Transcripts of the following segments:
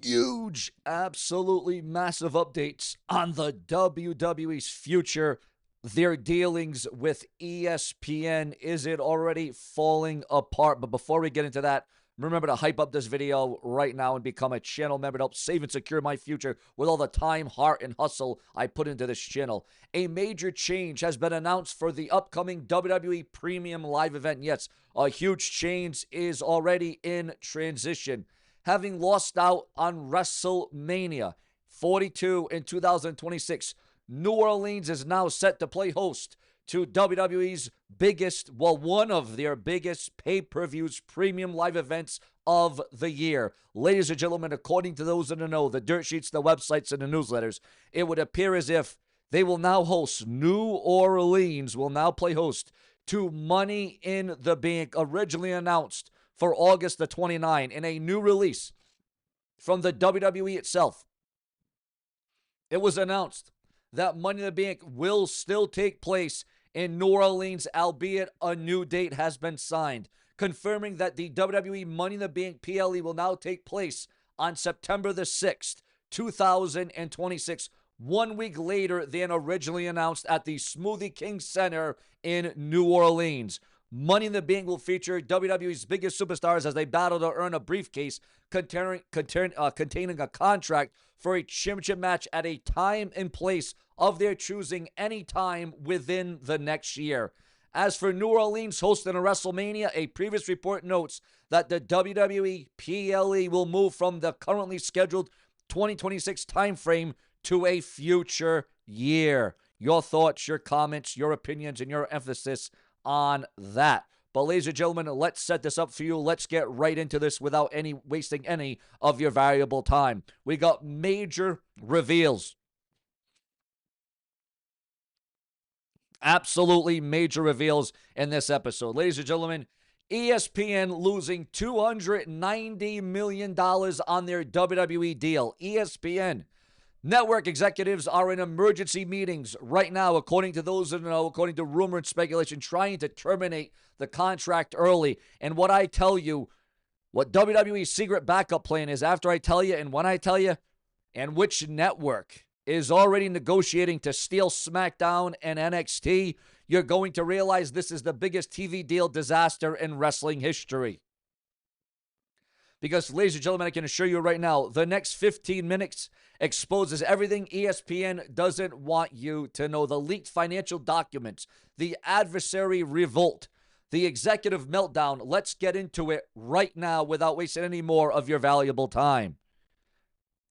Huge, absolutely massive updates on the WWE's future, their dealings with ESPN. Is it already falling apart? But before we get into that, remember to hype up this video right now and become a channel member to help save and secure my future with all the time, heart, and hustle I put into this channel. A major change has been announced for the upcoming WWE Premium Live event. Yes, a huge change is already in transition. Having lost out on WrestleMania 42 in 2026, New Orleans is now set to play host to WWE's biggest, well, one of their biggest pay-per-views, premium live events of the year. Ladies and gentlemen, according to those in the know, the dirt sheets, the websites, and the newsletters, it would appear as if they will now host, New Orleans will now play host to Money in the Bank, originally announced for August the 29th in a new release from the WWE itself. It was announced that Money in the Bank will still take place in New Orleans, albeit a new date has been signed, confirming that the WWE Money in the Bank PLE will now take place on September the 6th, 2026, 1 week later than originally announced at the Smoothie King Center in New Orleans. Money in the Bank will feature WWE's biggest superstars as they battle to earn a briefcase containing a contract for a championship match at a time and place of their choosing any time within the next year. As for New Orleans hosting a WrestleMania, a previous report notes that the WWE PLE will move from the currently scheduled 2026 timeframe to a future year. Your thoughts, your comments, your opinions, and your emphasis on that. But ladies and gentlemen, let's set this up for you. Let's get right into this without wasting any of your valuable time. We got major reveals. Absolutely major reveals in this episode. Ladies and gentlemen, ESPN losing $290 million on their WWE deal. ESPN network executives are in emergency meetings right now, according to those that know, according to rumor and speculation, trying to terminate the contract early. And what I tell you, what WWE's secret backup plan is, after I tell you and when I tell you, and which network is already negotiating to steal SmackDown and NXT, you're going to realize this is the biggest TV deal disaster in wrestling history. Because, ladies and gentlemen, I can assure you right now, the next 15 minutes exposes everything ESPN doesn't want you to know. The leaked financial documents, the adversary revolt, the executive meltdown. Let's get into it right now without wasting any more of your valuable time.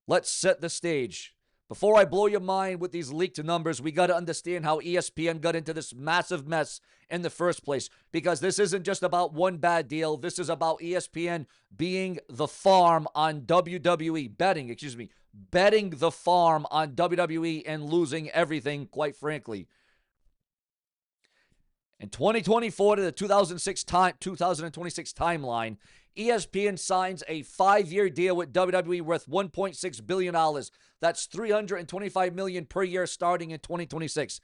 Let's set the stage. Before I blow your mind with these leaked numbers, we got to understand how ESPN got into this massive mess in the first place. Because this isn't just about one bad deal. This is about ESPN being the farm on WWE, betting the farm on WWE and losing everything, quite frankly. In 2024 to the 2026 timeline, ESPN signs a 5-year deal with WWE worth $1.6 billion. That's $325 million per year starting in 2026.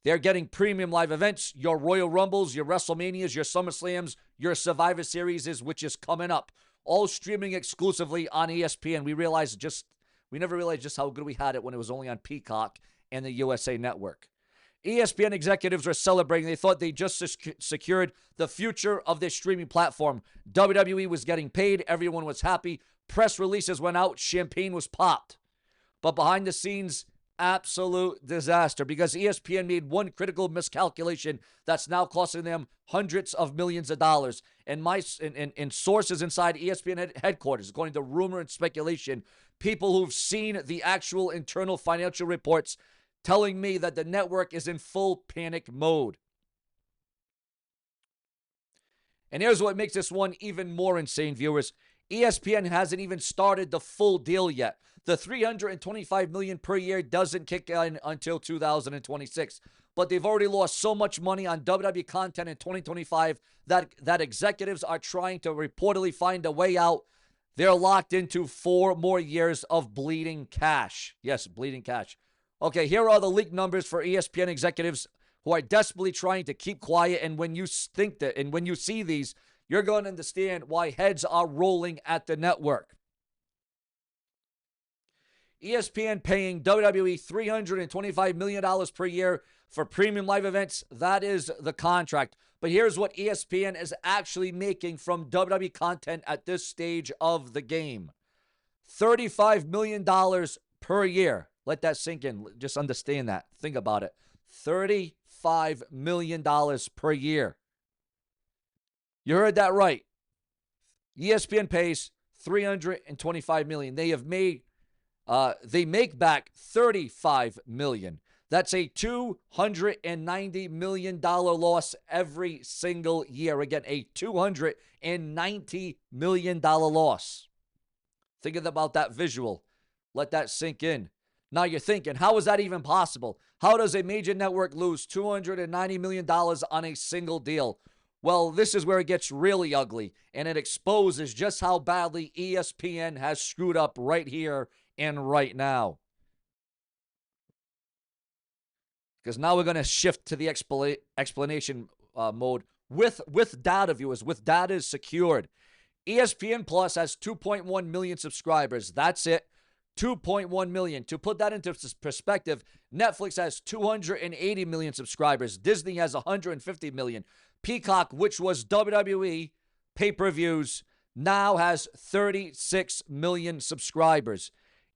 They're getting premium live events, your Royal Rumbles, your WrestleManias, your SummerSlams, your Survivor Series, which is coming up, all streaming exclusively on ESPN. We never realized just how good we had it when it was only on Peacock and the USA Network. ESPN executives were celebrating. They thought they just secured the future of their streaming platform. WWE was getting paid. Everyone was happy. Press releases went out. Champagne was popped. But behind the scenes, absolute disaster, because ESPN made one critical miscalculation that's now costing them hundreds of millions of dollars. And sources inside ESPN headquarters, according to rumor and speculation, people who've seen the actual internal financial reports telling me that the network is in full panic mode. And here's what makes this one even more insane, viewers. ESPN hasn't even started the full deal yet. The $325 million per year doesn't kick in until 2026. But they've already lost so much money on WWE content in 2025 that executives are trying to reportedly find a way out. They're locked into 4 more years of bleeding cash. Yes, bleeding cash. Okay, here are the leaked numbers for ESPN executives who are desperately trying to keep quiet. And when you see these, you're going to understand why heads are rolling at the network. ESPN paying WWE $325 million per year for premium live events. That is the contract. But here's what ESPN is actually making from WWE content at this stage of the game. $35 million per year. Let that sink in. Just understand that. Think about it. $35 million per year. You heard that right. ESPN pays $325 million. They make back $35 million. That's a $290 million loss every single year. Again, a $290 million loss. Think about that visual. Let that sink in. Now you're thinking, how is that even possible? How does a major network lose $290 million on a single deal? Well, this is where it gets really ugly, and it exposes just how badly ESPN has screwed up right here and right now. Because now we're going to shift to the explanation mode with data, viewers. With data secured. ESPN Plus has 2.1 million subscribers. That's it. 2.1 million. To put that into perspective, Netflix has 280 million subscribers. Disney has 150 million. Peacock, which was WWE pay-per-views, now has 36 million subscribers.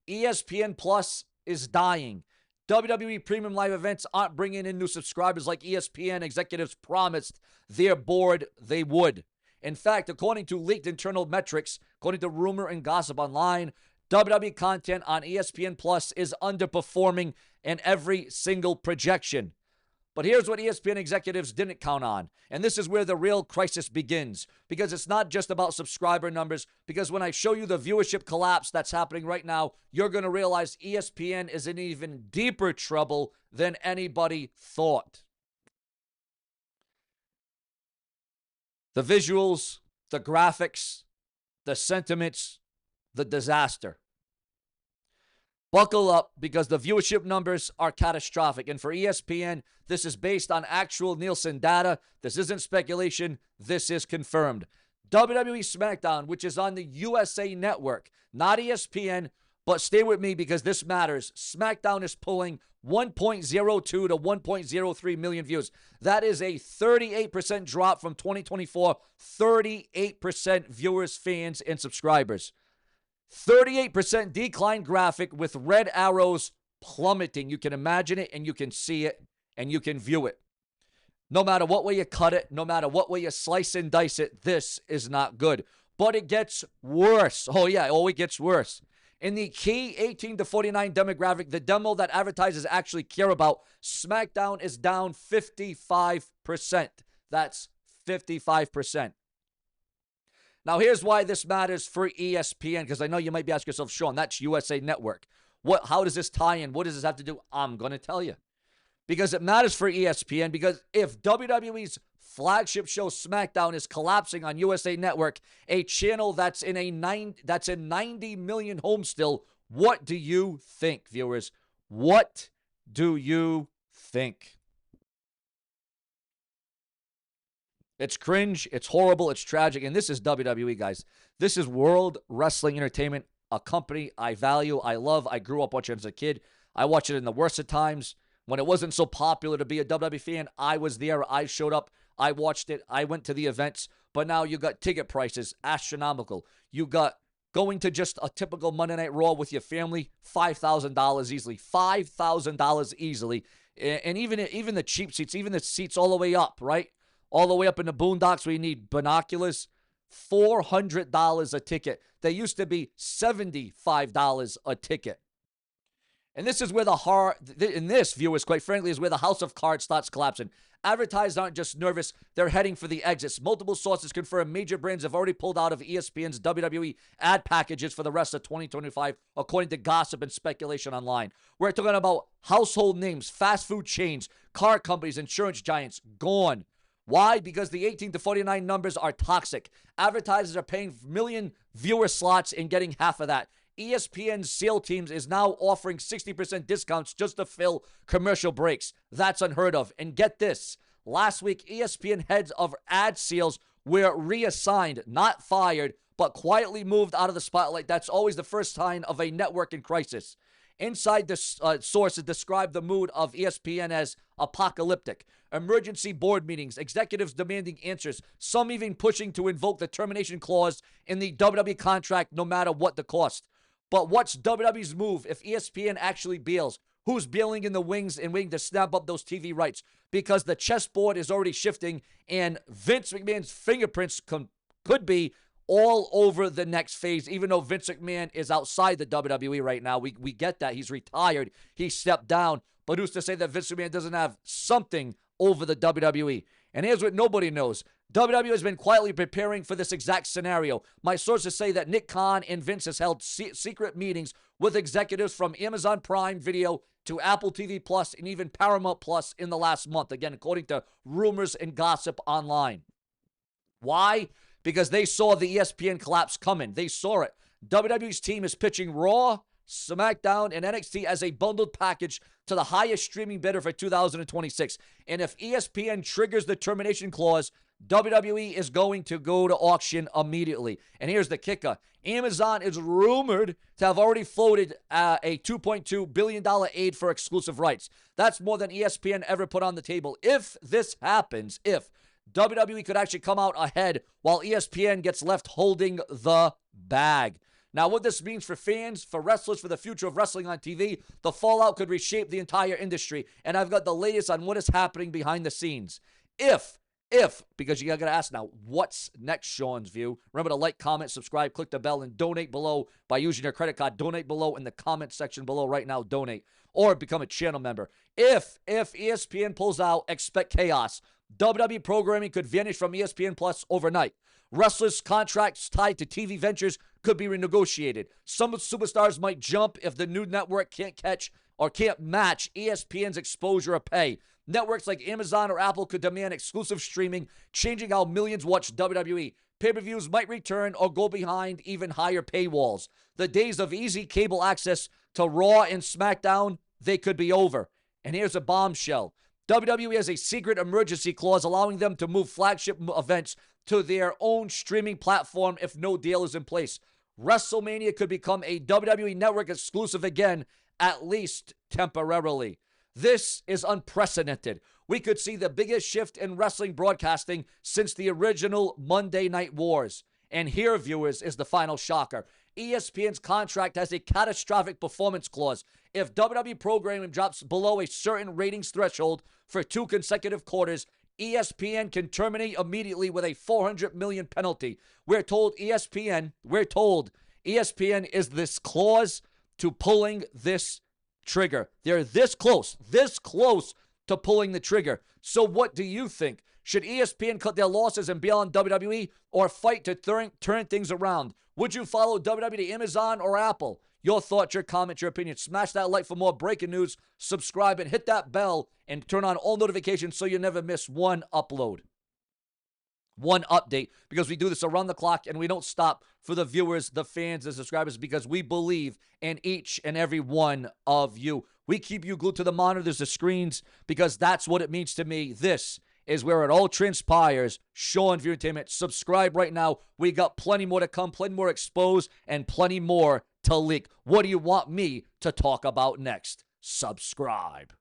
ESPN Plus is dying. WWE Premium Live Events aren't bringing in new subscribers like ESPN executives promised their board they would. In fact, according to leaked internal metrics, according to rumor and gossip online, WWE content on ESPN Plus is underperforming in every single projection. But here's what ESPN executives didn't count on. And this is where the real crisis begins. Because it's not just about subscriber numbers. Because when I show you the viewership collapse that's happening right now, you're going to realize ESPN is in even deeper trouble than anybody thought. The visuals, the graphics, the sentiments, the disaster. Buckle up, because the viewership numbers are catastrophic. And for ESPN, this is based on actual Nielsen data. This isn't speculation. This is confirmed. WWE SmackDown, which is on the USA Network, not ESPN, but stay with me because this matters. SmackDown is pulling 1.02 to 1.03 million views. That is a 38% drop from 2024. 38% viewers, fans, and subscribers. 38% decline graphic with red arrows plummeting. You can imagine it, and you can see it, and you can view it. No matter what way you cut it, no matter what way you slice and dice it, this is not good. But it gets worse. Oh, yeah. Oh, it gets worse. In the key 18 to 49 demographic, the demo that advertisers actually care about, SmackDown is down 55%. That's 55%. Now, here's why this matters for ESPN, because I know you might be asking yourself, Sean, that's USA Network. How does this tie in? What does this have to do? I'm going to tell you. Because it matters for ESPN, because if WWE's flagship show SmackDown is collapsing on USA Network, a channel that's in 90 million homes still, what do you think, viewers? What do you think? It's cringe, it's horrible, it's tragic, and this is WWE, guys. This is World Wrestling Entertainment, a company I value, I love, I grew up watching as a kid. I watched it in the worst of times. When it wasn't so popular to be a WWE fan, I was there, I showed up, I watched it, I went to the events, but now you got ticket prices, astronomical. You got going to just a typical Monday Night Raw with your family, $5,000 easily. $5,000 easily. And even the cheap seats, even the seats all the way up, right? All the way up in the boondocks where you need binoculars, $400 a ticket. They used to be $75 a ticket. And this is where viewers, quite frankly, is where the house of cards starts collapsing. Advertisers aren't just nervous, they're heading for the exits. Multiple sources confirm major brands have already pulled out of ESPN's WWE ad packages for the rest of 2025, according to gossip and speculation online. We're talking about household names, fast food chains, car companies, insurance giants, gone. Why? Because the 18 to 49 numbers are toxic. Advertisers are paying million viewer slots and getting half of that. ESPN's SEAL teams is now offering 60% discounts just to fill commercial breaks. That's unheard of. And get this. Last week, ESPN heads of ad SEALs were reassigned, not fired, but quietly moved out of the spotlight. That's always the first sign of a network in crisis. Inside sources describe the mood of ESPN as apocalyptic. Emergency board meetings, executives demanding answers, some even pushing to invoke the termination clause in the WWE contract no matter what the cost. But what's WWE's move if ESPN actually bails? Who's bailing in the wings and waiting to snap up those TV rights? Because the chessboard is already shifting, and Vince McMahon's fingerprints could be all over the next phase, even though Vince McMahon is outside the WWE right now. We get that. He's retired. He stepped down. But who's to say that Vince McMahon doesn't have something over the WWE? And here's what nobody knows. WWE has been quietly preparing for this exact scenario. My sources say that Nick Khan and Vince has held secret meetings with executives from Amazon Prime Video to Apple TV Plus and even Paramount Plus in the last month. Again, according to rumors and gossip online. Why? Because they saw the ESPN collapse coming. They saw it. WWE's team is pitching Raw, SmackDown, and NXT as a bundled package to the highest streaming bidder for 2026. And if ESPN triggers the termination clause, WWE is going to go to auction immediately. And here's the kicker. Amazon is rumored to have already floated a $2.2 billion aid for exclusive rights. That's more than ESPN ever put on the table. If this happens, if WWE could actually come out ahead while ESPN gets left holding the bag. Now, what this means for fans, for wrestlers, for the future of wrestling on TV, the fallout could reshape the entire industry. And I've got the latest on what is happening behind the scenes. If, because you got to ask now, what's next, Sean's View? Remember to like, comment, subscribe, click the bell, and donate below by using your credit card. Donate below in the comment section below right now. Donate. Or become a channel member. If ESPN pulls out, expect chaos. WWE programming could vanish from ESPN Plus overnight. Wrestlers' contracts tied to TV ventures could be renegotiated. Some superstars might jump if the new network can't catch or can't match ESPN's exposure or pay. Networks like Amazon or Apple could demand exclusive streaming, changing how millions watch WWE. Pay-per-views might return or go behind even higher paywalls. The days of easy cable access to Raw and SmackDown, they could be over. And here's a bombshell. WWE has a secret emergency clause allowing them to move flagship events to their own streaming platform if no deal is in place. WrestleMania could become a WWE Network exclusive again, at least temporarily. This is unprecedented. We could see the biggest shift in wrestling broadcasting since the original Monday Night Wars. And here, viewers, is the final shocker. ESPN's contract has a catastrophic performance clause. If WWE programming drops below a certain ratings threshold for 2 consecutive quarters, ESPN can terminate immediately with a $400 million penalty. We're told ESPN is this close to pulling this trigger. They're this close to pulling the trigger. So what do you think? Should ESPN cut their losses and bail on WWE or fight to turn things around? Would you follow WWE to Amazon or Apple? Your thoughts, your comments, your opinions. Smash that like for more breaking news. Subscribe and hit that bell and turn on all notifications so you never miss one upload, one update, because we do this around the clock and we don't stop for the viewers, the fans, the subscribers, because we believe in each and every one of you. We keep you glued to the monitors, the screens, because that's what it means to me. This is where it all transpires. SeanzViewEnt. Subscribe right now. We got plenty more to come, plenty more exposed, and plenty more to leak. What do you want me to talk about next? Subscribe.